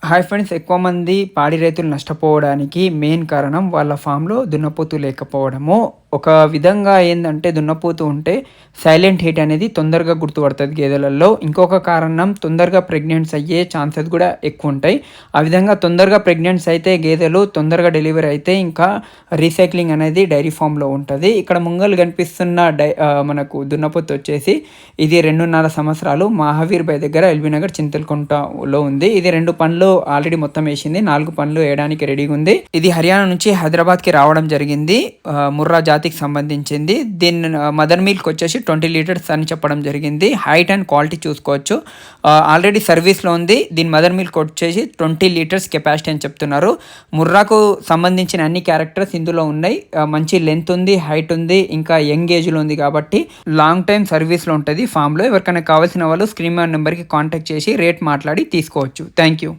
Hi friends, ఎక్కువ మంది పాడి రైతులు నష్టపోవడానికి మెయిన్ కారణం వాళ్ళ ఫామ్‌లో దున్నపోతు లేకపోవడము. ఒక విధంగా ఏందంటే దున్నపోతు ఉంటే సైలెంట్ హిట్ అనేది తొందరగా గుర్తుపడతది గేదెలలో. ఇంకొక కారణం తొందరగా ప్రెగ్నెంట్స్ అయ్యే ఛాన్సెస్ కూడా ఎక్కువుంటాయి. ఆ విధంగా తొందరగా ప్రెగ్నెంట్స్ అయితే గేదెలు తొందరగా డెలివరీ అయితే ఇంకా రీసైక్లింగ్ అనేది డైరీ ఫామ్‌లో ఉంటది. ఇక్కడ ముంగల కనిపిస్తున్న మనకు దున్నపోతు వచ్చేసి ఇది 2.5 సంవత్సరాలు మహావీర్ భాయ్ దగ్గర ఎల్బీ నగర్ చింతలకుంటలో ఉంది. ఇది 2 పనులు ఆల్రెడీ మొత్తం వేసింది. 4 పనులు వేయడానికి రెడీగా ఉంది. ఇది హర్యానా నుంచి హైదరాబాద్కి రావడం జరిగింది. ముర్రా జాతికి సంబంధించింది. దీని మదర్ మిల్క్ వచ్చేసి 20 లీటర్స్ అని చెప్పడం జరిగింది. హైట్ అండ్ క్వాలిటీ చూసుకోవచ్చు. ఆల్రెడీ సర్వీస్లో ఉంది. దీని మదర్ మిల్క్ వచ్చేసి 20 లీటర్స్ కెపాసిటీ అని చెప్తున్నారు. ముర్రాకు సంబంధించిన అన్ని క్యారెక్టర్స్ ఇందులో ఉన్నాయి. మంచి లెంత్ ఉంది, హైట్ ఉంది, ఇంకా యంగ్ ఏజ్లో ఉంది కాబట్టి లాంగ్ టైం సర్వీస్లో ఉంటుంది ఫామ్లో. ఎవరికైనా కావాల్సిన వాళ్ళు స్క్రీన్ నెంబర్కి కాంటాక్ట్ చేసి రేట్ మాట్లాడి తీసుకోవచ్చు. Thank you.